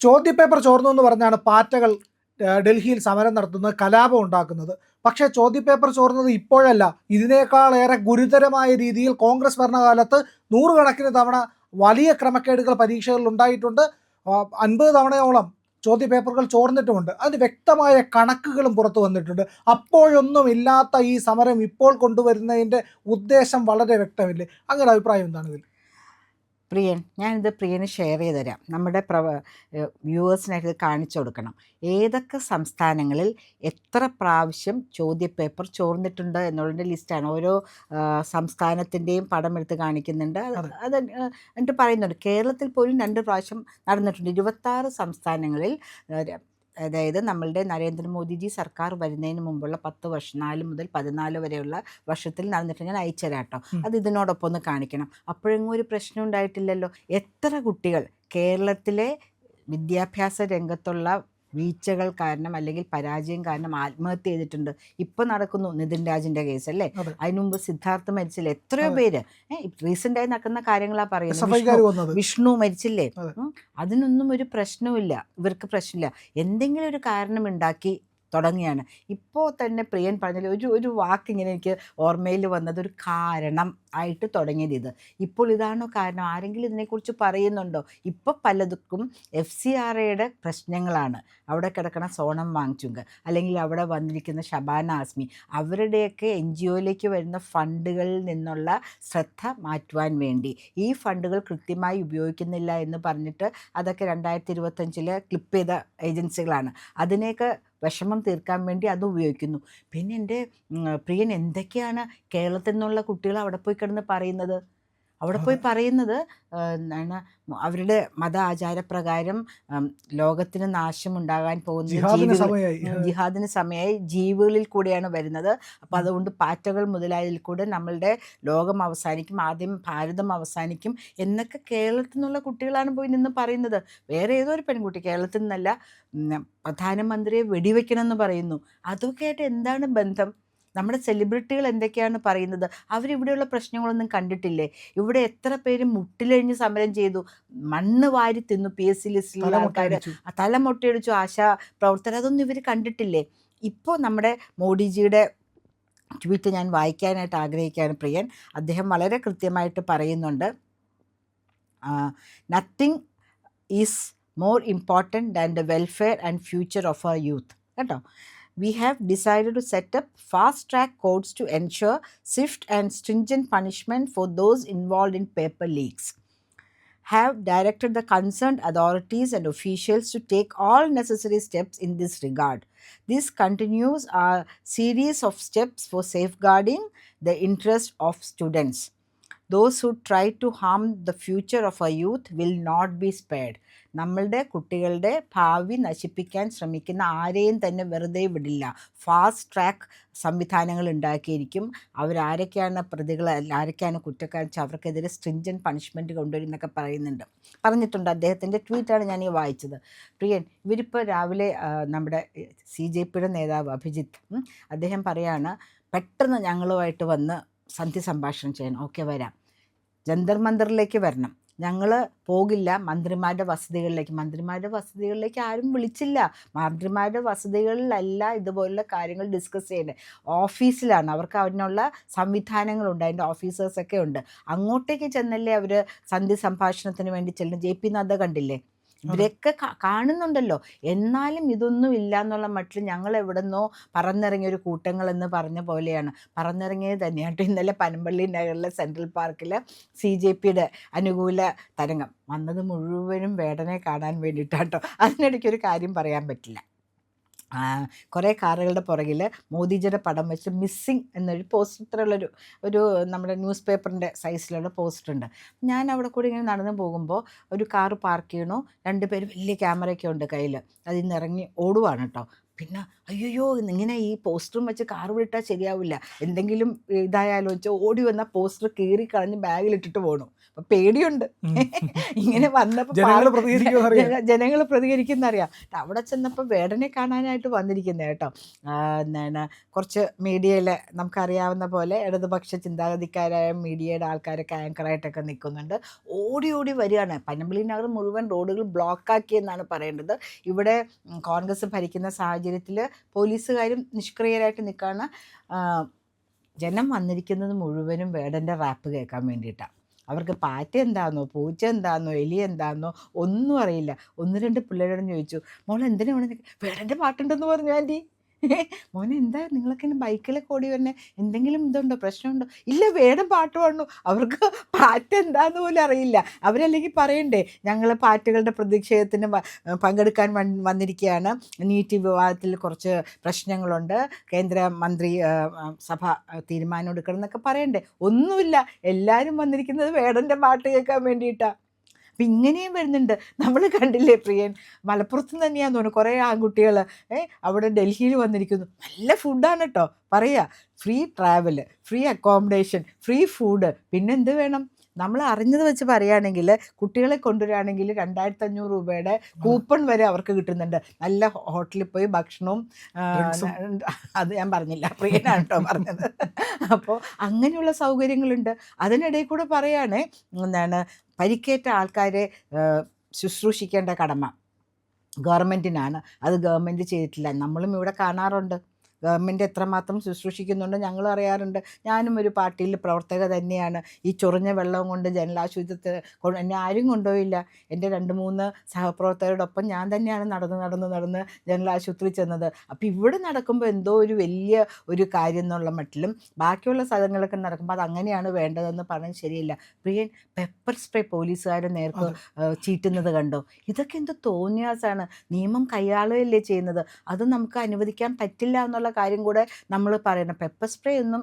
ചോദ്യപേപ്പർ ചോർന്നു എന്ന് പറഞ്ഞാണ് പാറ്റകൾ ഡൽഹിയിൽ സമരം നടത്തുന്നത്, കലാപം ഉണ്ടാക്കുന്നത്. പക്ഷേ ചോദ്യപേപ്പർ ചോർന്നത് ഇപ്പോഴല്ല, ഇതിനേക്കാളേറെ ഗുരുതരമായ രീതിയിൽ കോൺഗ്രസ് ഭരണകാലത്ത് നൂറുകണക്കിന് തവണ വലിയ ക്രമക്കേടുകൾ പരീക്ഷകളിൽ ഉണ്ടായിട്ടുണ്ട്. 50 തവണയോളം ചോദ്യപേപ്പറുകൾ ചോർന്നിട്ടുമുണ്ട്. അതിന് വ്യക്തമായ കണക്കുകളും പുറത്തു വന്നിട്ടുണ്ട്. അപ്പോഴൊന്നും ഇല്ലാത്ത ഈ സമരം ഇപ്പോൾ കൊണ്ടുവരുന്നതിൻ്റെ ഉദ്ദേശം വളരെ വ്യക്തമില്ലേ? അങ്ങനെ അഭിപ്രായം എന്താണ് ഇതിൽ? പ്രിയൻ, ഞാനിത് പ്രിയന് ഷെയർ ചെയ്ത് തരാം. നമ്മുടെ വ്യൂവേഴ്സിനായിട്ട് ഇത് കാണിച്ചു കൊടുക്കണം. ഏതൊക്കെ സംസ്ഥാനങ്ങളിൽ എത്ര പ്രാവശ്യം ചോദ്യപേപ്പർ ചോർന്നിട്ടുണ്ട് എന്നുള്ളതിൻ്റെ ലിസ്റ്റാണ്. ഓരോ സംസ്ഥാനത്തിൻ്റെയും പടം എടുത്ത് കാണിക്കുന്നുണ്ട്. അത് എന്നിട്ട് പറയുന്നുണ്ട് കേരളത്തിൽ പോലും 2 പ്രാവശ്യം നടന്നിട്ടുണ്ട്. 26 സംസ്ഥാനങ്ങളിൽ, അതായത് നമ്മളുടെ നരേന്ദ്രമോദിജി സർക്കാർ വരുന്നതിന് മുമ്പുള്ള 10 വർഷം, 4 മുതൽ 14 വരെയുള്ള വർഷത്തിൽ നടന്നിട്ട് ഞാൻ അയച്ചുതരാം കേട്ടോ. അത് ഇതിനോടൊപ്പം ഒന്ന് കാണിക്കണം. അപ്പോഴെങ്ങും ഒരു പ്രശ്നം ഉണ്ടായിട്ടില്ലല്ലോ. എത്ര കുട്ടികൾ കേരളത്തിലെ വിദ്യാഭ്യാസ രംഗത്തുള്ള വീഴ്ചകൾ കാരണം അല്ലെങ്കിൽ പരാജയം കാരണം ആത്മഹത്യ ചെയ്തിട്ടുണ്ട്. ഇപ്പം നടക്കുന്നു നിതിൻ രാജിൻ്റെ കേസ് അല്ലേ? അതിനു മുമ്പ് സിദ്ധാർത്ഥ് മരിച്ചില്ലേ? എത്രയോ പേര് റീസെൻ്റായി നടക്കുന്ന കാര്യങ്ങളാണ് പറയുന്നത്. വിഷ്ണു മരിച്ചില്ലേ? അതിനൊന്നും ഒരു പ്രശ്നവുമില്ല, ഇവർക്ക് പ്രശ്നമില്ല. എന്തെങ്കിലും ഒരു കാരണം ഉണ്ടാക്കി തുടങ്ങിയാണ്. ഇപ്പോൾ തന്നെ പ്രിയൻ പറഞ്ഞതിൽ ഒരു വാക്കിങ്ങനെ എനിക്ക് ഓർമ്മയിൽ വന്നത്, ഒരു കാരണം ആയിട്ട് തുടങ്ങിയത് ഇത്. ഇപ്പോൾ ഇതാണോ കാരണം? ആരെങ്കിലും ഇതിനെക്കുറിച്ച് പറയുന്നുണ്ടോ? ഇപ്പോൾ പലതുക്കും FCRAയുടെ പ്രശ്നങ്ങളാണ്. അവിടെ കിടക്കണ സോണം വാങ്ചുങ്ക് അല്ലെങ്കിൽ അവിടെ വന്നിരിക്കുന്ന ഷബാന ആസ്മി, അവരുടെയൊക്കെ NGOയിലേക്ക് വരുന്ന ഫണ്ടുകളിൽ നിന്നുള്ള ശ്രദ്ധ മാറ്റുവാൻ വേണ്ടി ഈ ഫണ്ടുകൾ കൃത്യമായി ഉപയോഗിക്കുന്നില്ല എന്ന് പറഞ്ഞിട്ട് അതൊക്കെ 2025 ക്ലിപ്പ് ചെയ്ത ഏജൻസികളാണ്. അതിനെയൊക്കെ വിഷമം തീർക്കാൻ വേണ്ടി അത് ഉപയോഗിക്കുന്നു. പിന്നെ എൻ്റെ പ്രിയൻ, എന്തൊക്കെയാണ് കേരളത്തിൽ നിന്നുള്ള കുട്ടികൾ അവിടെ പോയി കിടന്ന് പറയുന്നത്? അവിടെ പോയി പറയുന്നത് എന്താണ്, അവരുടെ മത ആചാരപ്രകാരം ലോകത്തിന് നാശമുണ്ടാകാൻ പോകുന്ന ജിഹാദിന് സമയമായി ജീവികളിൽ കൂടെയാണ് വരുന്നത്. അപ്പോൾ അതുകൊണ്ട് പാറ്റകൾ മുതലായതിൽ കൂടെ നമ്മളുടെ ലോകം അവസാനിക്കും, ആദ്യം ഭാരതം അവസാനിക്കും എന്നൊക്കെ കേരളത്തിൽ നിന്നുള്ള കുട്ടികളാണ് പോയി നിന്ന് പറയുന്നത്. വേറെ ഏതോ ഒരു പെൺകുട്ടി, കേരളത്തിൽ നിന്നല്ല, പ്രധാനമന്ത്രിയെ വെടിവെക്കണമെന്ന് പറയുന്നു. അതൊക്കെ ആയിട്ട് എന്താണ് ബന്ധം? നമ്മുടെ സെലിബ്രിറ്റികൾ എന്തൊക്കെയാണ് പറയുന്നത്? അവരിവിടെയുള്ള പ്രശ്നങ്ങളൊന്നും കണ്ടിട്ടില്ലേ? ഇവിടെ എത്ര പേര് മുട്ടിലഴിഞ്ഞ് സമരം ചെയ്തു, മണ്ണ് വാരി തിന്നു, PSC ലിസ്റ്റിലുള്ള ആൾക്കാർ തലമൊട്ടയടിച്ചു, ആശാ പ്രവർത്തകർ, അതൊന്നും ഇവർ കണ്ടിട്ടില്ലേ? ഇപ്പോൾ നമ്മുടെ മോഡിജിയുടെ ട്വീറ്റ് ഞാൻ വായിക്കാനായിട്ട് ആഗ്രഹിക്കുകയാണ് പ്രിയൻ. അദ്ദേഹം വളരെ കൃത്യമായിട്ട് പറയുന്നുണ്ട്, nothing is more important than the welfare and future of our youth കേട്ടോ. We have decided to set up fast-track courts to ensure swift and stringent punishment for those involved in paper leaks. Have directed the concerned authorities and officials to take all necessary steps in this regard. This continues our series of steps for safeguarding the interest of students. Those who try to harm the future of our youth will not be spared. നമ്മളുടെ കുട്ടികളുടെ ഭാവി നശിപ്പിക്കാൻ ശ്രമിക്കുന്ന ആരെയും തന്നെ വെറുതെ വിടില്ല. Fast track സംവിധാനങ്ങൾ ഉണ്ടാക്കിയിരിക്കും. അവരാരൊക്കെയാണ് പ്രതികൾ, ആരൊക്കെയാണ് കുറ്റക്കാരെന്ന് വെച്ചാൽ അവർക്കെതിരെ സ്ട്രിഞ്ചൻറ്റ് പണിഷ്മെൻറ്റ് കൊണ്ടുവരും എന്നൊക്കെ പറഞ്ഞിട്ടുണ്ട്. അദ്ദേഹത്തിൻ്റെ ട്വീറ്റാണ് ഞാൻ ഈ വായിച്ചത്. പ്രിയൻ, ഇവരിപ്പോൾ രാവിലെ നമ്മുടെ CJPയുടെ നേതാവ് അഭിജിത്ത് അദ്ദേഹം പറയാണ്, പെട്ടെന്ന് ഞങ്ങളുമായിട്ട് വന്ന് സന്ധി സംഭാഷണം ചെയ്യണം. ഓക്കെ, വരാം, ജന്തർ മന്ദറിലേക്ക് വരണം, ഞങ്ങൾ പോകില്ല മന്ത്രിമാരുടെ വസതികളിലേക്ക് ആരും വിളിച്ചില്ല. മന്ത്രിമാരുടെ വസതികളിലല്ല ഇതുപോലുള്ള കാര്യങ്ങൾ ഡിസ്കസ് ചെയ്യേണ്ടത്, ഓഫീസിലാണ്. അവർക്ക് അതിനുള്ള സംവിധാനങ്ങളുണ്ട്, അതിൻ്റെ ഓഫീസേഴ്സൊക്കെ ഉണ്ട്. അങ്ങോട്ടേക്ക് ചെന്നല്ലേ അവർ സന്ധി സംഭാഷണത്തിന് വേണ്ടി ചെല്ലുന്നത്. JP നദ്ദ കണ്ടില്ലേ? ഇവരൊക്കെ കാണുന്നുണ്ടല്ലോ. എന്നാലും ഇതൊന്നും ഇല്ല എന്നുള്ള മട്ടിൽ ഞങ്ങൾ എവിടെന്നോ പറന്നിറങ്ങിയൊരു കൂട്ടങ്ങളെന്ന് പറഞ്ഞ പോലെയാണ്. പറന്നിറങ്ങിയത് തന്നെയാട്ടോ ഇന്നലെ പനമ്പള്ളി നഗറിലെ സെൻട്രൽ പാർക്കിൽ CJPയുടെ അനുകൂല തരംഗം വന്നത് മുഴുവനും വേടനെ കാണാൻ വേണ്ടിയിട്ടാട്ടോ. അതിനിടയ്ക്കൊരു കാര്യം പറയാൻ പറ്റില്ല. കുറേ കാറുകളുടെ പുറകിൽ മോദിജിയുടെ പടം വെച്ച് മിസ്സിങ് എന്നൊരു പോസ്റ്ററുള്ളൊരു നമ്മുടെ ന്യൂസ് പേപ്പറിൻ്റെ സൈസിലുള്ള പോസ്റ്ററുണ്ട്. ഞാൻ അവിടെ കൂടി ഇങ്ങനെ നടന്നു പോകുമ്പോൾ ഒരു കാറ് പാർക്ക് ചെയ്യണു, 2 പേര് വലിയ ക്യാമറയൊക്കെ ഉണ്ട് കയ്യിൽ, അതിൽ നിന്ന് ഇറങ്ങി ഓടുവാണ് കേട്ടോ. പിന്നെ അയ്യോ ഇങ്ങനെ ഈ പോസ്റ്ററും വെച്ച് കാർ വിട്ടാൽ ശരിയാവില്ല, എന്തെങ്കിലും ഇതായാലോ വെച്ചാൽ ഓടി വന്ന പോസ്റ്റർ കീറി കളഞ്ഞ് ബാഗിലിട്ടിട്ട് പോകണം. അപ്പം പേടിയുണ്ട്. ഇങ്ങനെ വന്നപ്പോൾ ജനങ്ങൾ പ്രതികരിക്കുമെന്ന് അറിയാം. ജനങ്ങൾ പ്രതികരിക്കുന്നറിയാം. അവിടെ ചെന്നപ്പോൾ വേടനെ കാണാനായിട്ട് വന്നിരിക്കുന്നത് കേട്ടോ. എന്താണ് കുറച്ച് മീഡിയയിൽ നമുക്കറിയാവുന്ന പോലെ ഇടതുപക്ഷ ചിന്താഗതിക്കാരായ മീഡിയയുടെ ആൾക്കാരൊക്കെ ആങ്കറായിട്ടൊക്കെ നിൽക്കുന്നുണ്ട്. ഓടി ഓടി വരികയാണ്. പനമ്പള്ളി നഗർ മുഴുവൻ റോഡുകൾ ബ്ലോക്കാക്കിയെന്നാണ് പറയേണ്ടത്. ഇവിടെ കോൺഗ്രസ് ഭരിക്കുന്ന സാഹചര്യത്തിൽ പോലീസുകാരും നിഷ്ക്രിയരായിട്ട് നിൽക്കുകയാണ്. ജനം വന്നിരിക്കുന്നത് മുഴുവനും വേടൻ്റെ റാപ്പ് കേൾക്കാൻ വേണ്ടിയിട്ടാണ്. അവർക്ക് പാറ്റ എന്താണെന്നോ പൂച്ച എന്താണെന്നോ എലി എന്താണെന്നോ ഒന്നും അറിയില്ല. 1-2 പിള്ളേരോടും ചോദിച്ചു, മോൾ എന്തിനാ വേണം? വേടൻ്റെ പാട്ടുണ്ടെന്ന് പറഞ്ഞു ആൻറ്റി. മോനെ എന്താ നിങ്ങളൊക്കെ ഇങ്ങനെ ബൈക്കിലൊക്കെ ഓടി വരണേ, എന്തെങ്കിലും ഇതുണ്ടോ, പ്രശ്നമുണ്ടോ? ഇല്ല, വേടൻ പാട്ട് പാടുന്നു. അവർക്ക് പാട്ട് എന്താന്ന് പോലും അറിയില്ല. അവരല്ലെങ്കിൽ പറയണ്ടേ ഞങ്ങൾ പാട്ടുകളുടെ പ്രതിഷേധത്തിന് പങ്കെടുക്കാൻ വന്നിരിക്കുകയാണ്, നീറ്റ് വിവാദത്തിൽ കുറച്ച് പ്രശ്നങ്ങളുണ്ട്, കേന്ദ്രമന്ത്രി സഭ തീരുമാനം എടുക്കണം എന്നൊക്കെ പറയണ്ടേ? ഒന്നുമില്ല, എല്ലാവരും വന്നിരിക്കുന്നത് വേടൻ്റെ പാട്ട് കേൾക്കാൻ വേണ്ടിയിട്ടാണ്. അപ്പം ഇങ്ങനെയും വരുന്നുണ്ട്. നമ്മൾ കണ്ടില്ലേ പ്രിയൻ, മലപ്പുറത്ത് തന്നെയാന്ന് തോന്നുന്നു കുറേ ആൺകുട്ടികൾ അവിടെ ഡൽഹിയിൽ വന്നിരിക്കുന്നു. നല്ല ഫുഡാണ് കേട്ടോ, പറയുക free travel, free accommodation, free food, പിന്നെ എന്ത് വേണം? നമ്മൾ അറിഞ്ഞത് വെച്ച് പറയുകയാണെങ്കിൽ കുട്ടികളെ കൊണ്ടുവരികയാണെങ്കിൽ 2500 രൂപയുടെ കൂപ്പൺ വരെ അവർക്ക് കിട്ടുന്നുണ്ട്. നല്ല ഹോട്ടലിൽ പോയി ഭക്ഷണവും അത് ഞാൻ പറഞ്ഞില്ല, പ്രിയനാണ് കേട്ടോ പറഞ്ഞത്. അപ്പോൾ അങ്ങനെയുള്ള സൗകര്യങ്ങളുണ്ട്. അതിനിടയിൽ കൂടെ പറയുകയാണ് എന്താണ് പരിക്കേറ്റ ആൾക്കാരെ ശുശ്രൂഷിക്കേണ്ട കടമ ഗവൺമെൻറ്റിനാണ്. അത് ഗവൺമെൻറ് ചെയ്തിട്ടില്ല. നമ്മളും ഇവിടെ കാണാറുണ്ട് ഗവൺമെൻറ് എത്രമാത്രം ശുശ്രൂഷിക്കുന്നുണ്ട്, ഞങ്ങളും അറിയാറുണ്ട്. ഞാനും ഒരു പാർട്ടിയിൽ പ്രവർത്തക തന്നെയാണ്. ഈ ചൊറിഞ്ഞ വെള്ളം കൊണ്ട് ജനലാശുപത്രിയിൽ എന്നെ ആരും കൊണ്ടുപോയില്ല. എൻ്റെ 2-3 സഹപ്രവർത്തകരോടൊപ്പം ഞാൻ തന്നെയാണ് നടന്ന് ജനലാശുപത്രിയിൽ ചെന്നത്. അപ്പോൾ ഇവിടെ നടക്കുമ്പോൾ എന്തോ ഒരു വലിയ ഒരു കാര്യം എന്നുള്ള മട്ടിലും ബാക്കിയുള്ള സ്ഥലങ്ങളൊക്കെ നടക്കുമ്പോൾ അതങ്ങനെയാണ് വേണ്ടതെന്ന് പറഞ്ഞാൽ ശരിയില്ല. പ്രിയൻ, പെപ്പർ സ്പ്രേ പോലീസുകാരെ നേർക്ക് ചീറ്റുന്നത് കണ്ടോ? ഇതൊക്കെ എന്തോ തോന്നിയാസാണ്. നിയമം കൈയാളുകയല്ലേ ചെയ്യുന്നത്. അത് നമുക്ക് അനുവദിക്കാൻ പറ്റില്ല എന്നുള്ള കാര്യം കൂടെ നമ്മൾ പറയണം. പെപ്പർ സ്പ്രേ ഒന്നും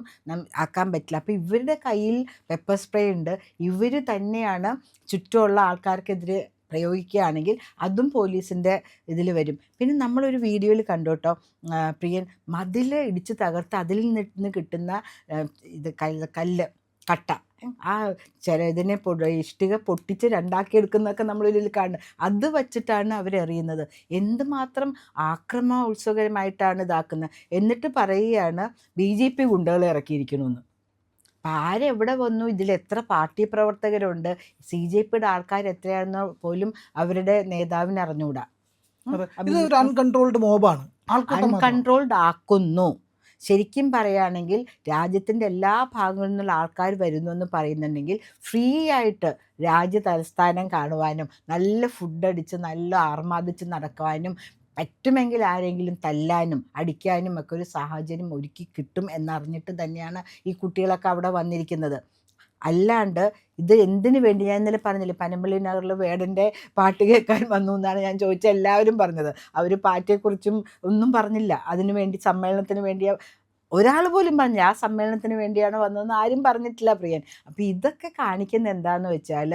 ആക്കാൻ പറ്റില്ല. അപ്പോൾ ഇവരുടെ കയ്യിൽ പെപ്പർ സ്പ്രേ ഉണ്ട്. ഇവർ തന്നെയാണ് ചുറ്റുമുള്ള ആൾക്കാർക്കെതിരെ പ്രയോഗിക്കുകയാണെങ്കിൽ അതും പോലീസിൻ്റെ ഇതിൽ വരും. പിന്നെ നമ്മളൊരു വീഡിയോയിൽ കണ്ടു കേട്ടോ, പ്രിയൻ, മതിൽ ഇടിച്ച് തകർത്ത് അതിൽ നിന്ന് കിട്ടുന്ന ഇത് കല്ല് കട്ട, ആ ഇതിനെ ഇഷ്ടിക പൊട്ടിച്ച് 2ആക്കി എടുക്കുന്നതൊക്കെ നമ്മളിതിൽ കാണുന്നത്. അത് വച്ചിട്ടാണ് അവരെറിയുന്നത്. എന്തുമാത്രം ആക്രമണോത്സുകരമായിട്ടാണ് ഇതാക്കുന്നത്. എന്നിട്ട് പറയുകയാണ് BJP ഗുണ്ടകളെ ഇറക്കിയിരിക്കണമെന്ന്. ആരെവിടെ വന്നു, ഇതിലെത്ര പാർട്ടി പ്രവർത്തകരുണ്ട്, CJPയുടെ ആൾക്കാർ എത്രയാണെന്ന് പോലും അവരുടെ നേതാവിന് അറിഞ്ഞുകൂടാ. അൺകൺട്രോൾഡ് മോബാണ്, അൺകൺട്രോൾഡ് ആക്കുന്നു. ശരിക്കും പറയുകയാണെങ്കിൽ രാജ്യത്തിൻ്റെ എല്ലാ ഭാഗങ്ങളിൽ നിന്നുള്ള ആൾക്കാർ വരുന്നു എന്ന് പറയുന്നുണ്ടെങ്കിൽ ഫ്രീ ആയിട്ട് രാജ്യ തലസ്ഥാനം കാണുവാനും നല്ല ഫുഡടിച്ച് നല്ല ആർമാദിച്ച് നടക്കുവാനും പറ്റുമെങ്കിൽ ആരെങ്കിലും തല്ലാനും അടിക്കാനും ഒക്കെ ഒരു സാഹചര്യം ഒരുക്കി കിട്ടും എന്നറിഞ്ഞിട്ട് തന്നെയാണ് ഈ കുട്ടികളൊക്കെ അവിടെ വന്നിരിക്കുന്നത്. അല്ലാണ്ട് ഇത് എന്തിനു വേണ്ടി, ഞാൻ ഇന്നലെ പറഞ്ഞില്ലേ പനമ്പള്ളി നഗറിൽ വേടൻ്റെ പാട്ട് കേൾക്കാൻ വന്നു എന്നാണ് ഞാൻ ചോദിച്ചത്. എല്ലാവരും പറഞ്ഞത് അവർ പാർട്ടിയെക്കുറിച്ചും ഒന്നും പറഞ്ഞില്ല. അതിനു വേണ്ടി സമ്മേളനത്തിന് വേണ്ടിയ ഒരാൾ പോലും പറഞ്ഞില്ല ആ സമ്മേളനത്തിന് വേണ്ടിയാണ് വന്നതെന്ന് ആരും പറഞ്ഞിട്ടില്ല പ്രിയൻ. അപ്പോൾ ഇതൊക്കെ കാണിക്കുന്ന എന്താണെന്ന് വെച്ചാൽ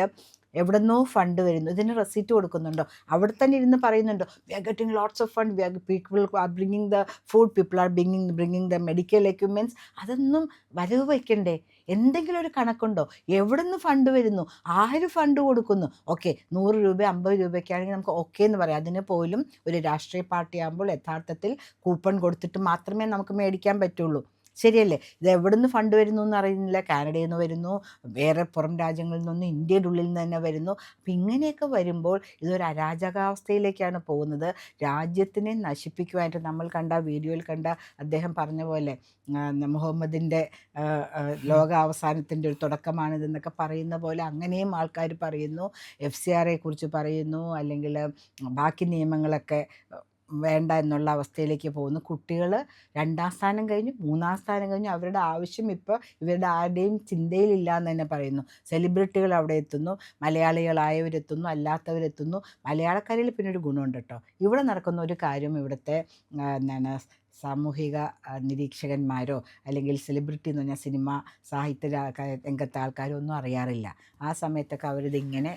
എവിടെന്നോ ഫണ്ട് വരുന്നു, ഇതിന് റെസീറ്റ് കൊടുക്കുന്നുണ്ടോ, അവിടെ തന്നെ ഇരുന്ന് പറയുന്നുണ്ടോ we are getting lots of fund, people are bringing the food, people are bringing the medical equipments. അതൊന്നും വരവ് വയ്ക്കണ്ടേ? എന്തെങ്കിലും ഒരു കണക്കുണ്ടോ? എവിടെ നിന്ന് ഫണ്ട് വരുന്നു, ആര് ഫണ്ട് കൊടുക്കുന്നു? ഓക്കെ, 100 രൂപ 50 രൂപയ്ക്കാണെങ്കിൽ നമുക്ക് ഓക്കെ എന്ന് പറയാം. അതിന് പോലും ഒരു രാഷ്ട്രീയ പാർട്ടി ആകുമ്പോൾ യഥാർത്ഥത്തിൽ കൂപ്പൺ കൊടുത്തിട്ട് മാത്രമേ നമുക്ക് മേടിക്കാൻ പറ്റുള്ളൂ. ശരിയല്ലേ? ഇത് എവിടെ നിന്ന് ഫണ്ട് വരുന്നു എന്ന് അറിയുന്നില്ല. കാനഡയിൽ നിന്ന് വരുന്നു, വേറെ പുറം രാജ്യങ്ങളിൽ നിന്നൊന്നും ഇന്ത്യയുടെ ഉള്ളിൽ നിന്ന് തന്നെ വരുന്നു. അപ്പം ഇങ്ങനെയൊക്കെ വരുമ്പോൾ ഇതൊരു അരാജകാവസ്ഥയിലേക്കാണ് പോകുന്നത്. രാജ്യത്തിനെ നശിപ്പിക്കുവാനായിട്ട് നമ്മൾ കണ്ട വീഡിയോയിൽ കണ്ട അദ്ദേഹം പറഞ്ഞ പോലെ മുഹമ്മദിൻ്റെ ലോകാവസാനത്തിൻ്റെ ഒരു തുടക്കമാണിതെന്നൊക്കെ പറയുന്ന പോലെ അങ്ങനെയും ആൾക്കാർ പറയുന്നു. FCRയെ കുറിച്ച് പറയുന്നു, അല്ലെങ്കിൽ ബാക്കി നിയമങ്ങളൊക്കെ വേണ്ട എന്നുള്ള അവസ്ഥയിലേക്ക് പോകുന്നു. കുട്ടികൾ 2ാം സ്ഥാനം കഴിഞ്ഞു 3ാം സ്ഥാനം കഴിഞ്ഞു, അവരുടെ ആവശ്യം ഇപ്പോൾ ഇവരുടെ ആരുടെയും ചിന്തയിലില്ല എന്ന് തന്നെ പറയുന്നു. സെലിബ്രിറ്റികൾ അവിടെ എത്തുന്നു, മലയാളികളായവരെത്തുന്നു, അല്ലാത്തവരെത്തുന്നു. മലയാളക്കാരിൽ പിന്നെ ഒരു ഗുണമുണ്ട് കേട്ടോ, ഇവിടെ നടക്കുന്ന ഒരു കാര്യം ഇവിടുത്തെ എന്താണ് സാമൂഹിക നിരീക്ഷകന്മാരോ അല്ലെങ്കിൽ സെലിബ്രിറ്റി എന്ന് പറഞ്ഞാൽ സിനിമ സാഹിത്യ രംഗത്തെ ആൾക്കാരോ ഒന്നും അറിയാറില്ല. ആ സമയത്തൊക്കെ അവരിത് ഇങ്ങനെ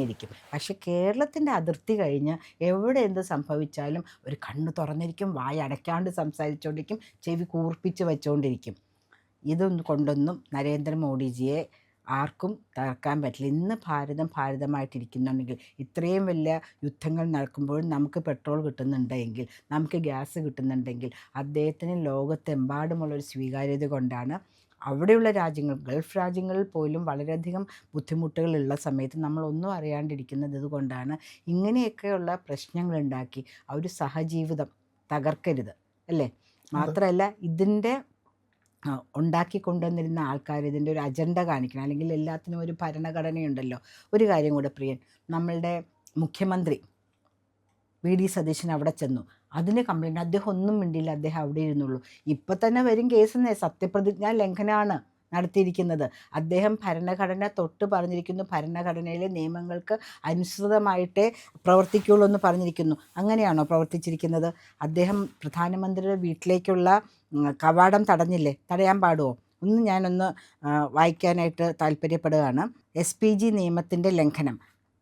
ഇരിക്കും. പക്ഷെ കേരളത്തിൻ്റെ അതിർത്തി കഴിഞ്ഞ് എവിടെ എന്ത് സംഭവിച്ചാലും ഒരു കണ്ണ് തുറന്നിരിക്കും, വായ അടയ്ക്കാണ്ട് സംസാരിച്ചുകൊണ്ടിരിക്കും, ചെവി കൂർപ്പിച്ച് വെച്ചുകൊണ്ടിരിക്കും. ഇതൊന്നും കൊണ്ടൊന്നും നരേന്ദ്രമോദിജിയെ ആർക്കും തകർക്കാൻ പറ്റില്ല. ഇന്ന് ഭാരതമായിട്ടിരിക്കുന്നുണ്ടെങ്കിൽ, ഇത്രയും വലിയ യുദ്ധങ്ങൾ നടക്കുമ്പോഴും നമുക്ക് പെട്രോൾ കിട്ടുന്നുണ്ടെങ്കിൽ, നമുക്ക് ഗ്യാസ് കിട്ടുന്നുണ്ടെങ്കിൽ, അദ്ദേഹത്തിന് ലോകത്തെമ്പാടുമുള്ളൊരു സ്വീകാര്യത കൊണ്ടാണ് അവിടെയുള്ള രാജ്യങ്ങൾ, ഗൾഫ് രാജ്യങ്ങളിൽ പോലും വളരെയധികം ബുദ്ധിമുട്ടുകളുള്ള സമയത്ത് നമ്മളൊന്നും അറിയാണ്ടിരിക്കുന്നത് ഇതുകൊണ്ടാണ്. ഇങ്ങനെയൊക്കെയുള്ള പ്രശ്നങ്ങളുണ്ടാക്കി ആ ഒരു സഹജീവിതം തകർക്കരുത്, അല്ലേ? മാത്രമല്ല ഇതിൻ്റെ ഉണ്ടാക്കി കൊണ്ടുവന്നിരുന്ന ആൾക്കാർ ഇതിൻ്റെ ഒരു അജണ്ട കാണിക്കണം. അല്ലെങ്കിൽ എല്ലാത്തിനും ഒരു ഭരണഘടനയുണ്ടല്ലോ. ഒരു കാര്യം കൂടെ പ്രിയൻ, നമ്മളുടെ മുഖ്യമന്ത്രി വി.ഡി. സതീശൻ അവിടെ ചെന്നു, അതിന് കംപ്ലൈൻറ്റ്, അദ്ദേഹം ഒന്നും മിണ്ടിയില്ല, അദ്ദേഹം അവിടെ ഇരുന്നുള്ളൂ. ഇപ്പം തന്നെ വരും കേസെന്നേ, സത്യപ്രതിജ്ഞാ ലംഘനമാണ് നടത്തിയിരിക്കുന്നത്. അദ്ദേഹം ഭരണഘടന തൊട്ട് പറഞ്ഞിരിക്കുന്നു, ഭരണഘടനയിലെ നിയമങ്ങൾക്ക് അനുസൃതമായിട്ടേ പ്രവർത്തിക്കുകയുള്ളൂ എന്ന് പറഞ്ഞിരിക്കുന്നു. അങ്ങനെയാണോ പ്രവർത്തിച്ചിരിക്കുന്നത്? അദ്ദേഹം പ്രധാനമന്ത്രിയുടെ വീട്ടിലേക്കുള്ള കവാടം തടഞ്ഞില്ലേ? തടയാൻ പാടുമോ? ഞാനൊന്ന് വായിക്കാനായിട്ട് താല്പര്യപ്പെടുകയാണ്. SPG നിയമത്തിൻ്റെ ലംഘനം.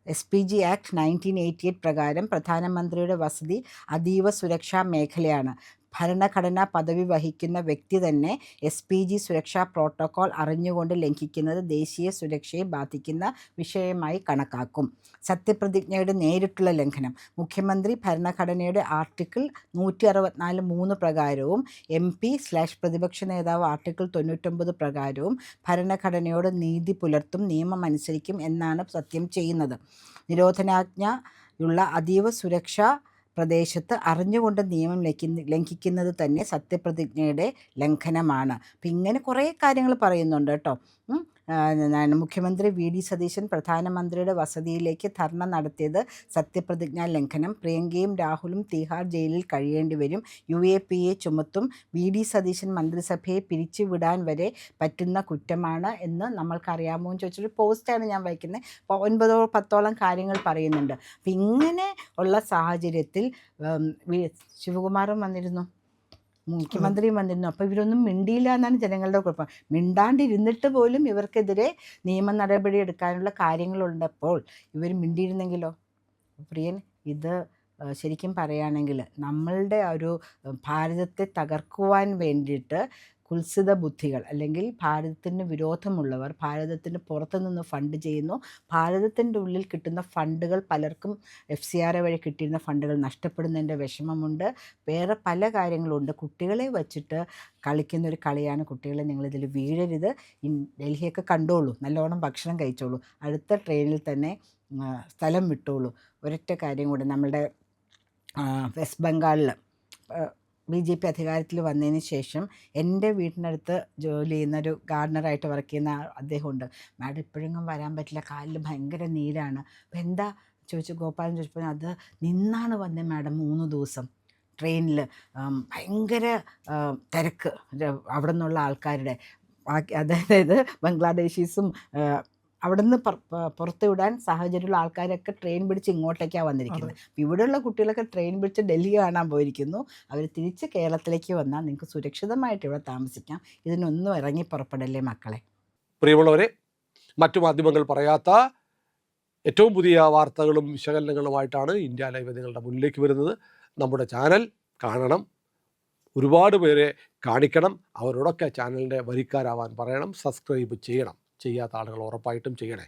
SPG ആക്ട് 1988 പ്രകാരം പ്രധാനമന്ത്രിയുടെ വസതി അതീവ സുരക്ഷാ മേഖലയാണ്. ഭരണഘടനാ പദവി വഹിക്കുന്ന വ്യക്തി തന്നെ SPG സുരക്ഷാ പ്രോട്ടോക്കോൾ അറിഞ്ഞുകൊണ്ട് ലംഘിക്കുന്നത് ദേശീയ സുരക്ഷയെ ബാധിക്കുന്ന വിഷയമായി കണക്കാക്കും. സത്യപ്രതിജ്ഞയുടെ നേരിട്ടുള്ള ലംഘനം. മുഖ്യമന്ത്രി ഭരണഘടനയുടെ ആർട്ടിക്കിൾ 164(3) പ്രകാരവും MP/പ്രതിപക്ഷ നേതാവ് ആർട്ടിക്കിൾ 99 പ്രകാരവും ഭരണഘടനയോട് നീതി പുലർത്തും, നിയമമനുസരിക്കും എന്നാണ് സത്യം ചെയ്യുന്നത്. നിരോധനാജ്ഞയുള്ള അതീവ സുരക്ഷാ പ്രദേശത്ത് അറിഞ്ഞുകൊണ്ട് നിയമം ലംഘിക്കുന്നത് തന്നെ സത്യപ്രതിജ്ഞയുടെ ലംഘനമാണ്. അപ്പം ഇങ്ങനെ കുറേ കാര്യങ്ങൾ പറയുന്നുണ്ട് കേട്ടോ. മുഖ്യമന്ത്രി വി.ഡി. സതീശൻ പ്രധാനമന്ത്രിയുടെ വസതിയിലേക്ക് ധർണ നടത്തിയത് സത്യപ്രതിജ്ഞാ ലംഘനം. പ്രിയങ്കയും രാഹുലും തീഹാർ ജയിലിൽ കഴിയേണ്ടി വരും. UAPA ചുമത്തും. വി.ഡി. സതീശൻ മന്ത്രിസഭയെ പിരിച്ചുവിടാൻ വരെ പറ്റുന്ന കുറ്റമാണ് എന്ന് നമ്മൾക്കറിയാമോ എന്ന് ചോദിച്ചൊരു പോസ്റ്റാണ് ഞാൻ വായിക്കുന്നത്. അപ്പോൾ 9-10ഓളം കാര്യങ്ങൾ പറയുന്നുണ്ട്. അപ്പം ഇങ്ങനെ ഉള്ള സാഹചര്യത്തിൽ ശിവകുമാറും വന്നിരുന്നു, മുഖ്യമന്ത്രിയും വന്നിരുന്നു. അപ്പോൾ ഇവരൊന്നും മിണ്ടിയില്ല എന്നാണ് ജനങ്ങളുടെ കുഴപ്പം. മിണ്ടാണ്ടിരുന്നിട്ട് പോലും ഇവർക്കെതിരെ നിയമ നടപടി എടുക്കാനുള്ള കാര്യങ്ങളുണ്ടപ്പോൾ ഇവർ മിണ്ടിയിരുന്നെങ്കിലോ? പ്രിയൻ, ഇത് ശരിക്കും പറയുകയാണെങ്കിൽ നമ്മളുടെ ഒരു ഭാരതത്തെ തകർക്കുവാൻ വേണ്ടിയിട്ട് കുത്സിത ബുദ്ധികൾ അല്ലെങ്കിൽ ഭാരതത്തിന് വിരോധമുള്ളവർ ഭാരതത്തിന് പുറത്തു നിന്ന് ഫണ്ട് ചെയ്യുന്നു. ഭാരതത്തിൻ്റെ ഉള്ളിൽ കിട്ടുന്ന ഫണ്ടുകൾ പലർക്കും FCRA വഴി കിട്ടിയിരുന്ന ഫണ്ടുകൾ നഷ്ടപ്പെടുന്നതിൻ്റെ വിഷമമുണ്ട്. വേറെ പല കാര്യങ്ങളുണ്ട്. കുട്ടികളെ വച്ചിട്ട് കളിക്കുന്നൊരു കളിയാണ്. കുട്ടികളെ നിങ്ങളിതിൽ വീഴരുത്. ഡൽഹിയൊക്കെ കണ്ടോളൂ, നല്ലോണം ഭക്ഷണം കഴിച്ചോളൂ, അടുത്ത ട്രെയിനിൽ തന്നെ സ്ഥലം വിട്ടോളൂ. ഒരൊറ്റ കാര്യം കൂടെ, നമ്മളുടെ വെസ്റ്റ് ബംഗാളിൽ BJP അധികാരത്തിൽ വന്നതിന് ശേഷം എൻ്റെ വീട്ടിനടുത്ത് ജോലി ചെയ്യുന്നൊരു ഗാർഡനറായിട്ട് വർക്ക് ചെയ്യുന്ന അദ്ദേഹമുണ്ട്. മാഡം ഇപ്പോഴെങ്കിലും വരാൻ പറ്റില്ല, കാലിൽ ഭയങ്കര നീരാണ്. അപ്പോൾ എന്താ ചോദിച്ചു, ഗോപാലൻ ചോദിച്ചപ്പോൾ അത് നിന്നാണ് വന്നത് മാഡം 3 ദിവസം ട്രെയിനിൽ. ഭയങ്കര തിരക്ക് അവിടെ നിന്നുള്ള ആൾക്കാരുടെ, അതായത് ബംഗ്ലാദേശീസും അവിടെ നിന്ന് പുറത്തു വിടാൻ സാഹചര്യമുള്ള ആൾക്കാരൊക്കെ ട്രെയിൻ പിടിച്ച് ഇങ്ങോട്ടേക്കാണ് വന്നിരിക്കുന്നത്. ഇവിടെയുള്ള കുട്ടികളൊക്കെ ട്രെയിൻ പിടിച്ച് ഡൽഹി കാണാൻ പോയിരിക്കുന്നു. അവർ തിരിച്ച് കേരളത്തിലേക്ക് വന്നാൽ നിങ്ങൾക്ക് സുരക്ഷിതമായിട്ട് ഇവിടെ താമസിക്കാം. ഇതിനൊന്നും ഇറങ്ങി പുറപ്പെടല്ലേ മക്കളെ. പ്രിയമുള്ളവരെ, മറ്റു മാധ്യമങ്ങൾ പറയാത്ത ഏറ്റവും പുതിയ വാർത്തകളും വിശകലനങ്ങളുമായിട്ടാണ് ഇന്ത്യ ലൈവ് നിങ്ങളുടെ മുന്നിലേക്ക് വരുന്നത്. നമ്മുടെ ചാനൽ കാണണം, ഒരുപാട് പേരെ കാണിക്കണം, അവരോടൊക്കെ ചാനലിൻ്റെ വരിക്കാരാവാൻ പറയണം, സബ്സ്ക്രൈബ് ചെയ്യണം. ചെയ്യാത്ത ആളുകൾ ഉറപ്പായിട്ടും ചെയ്യണേ.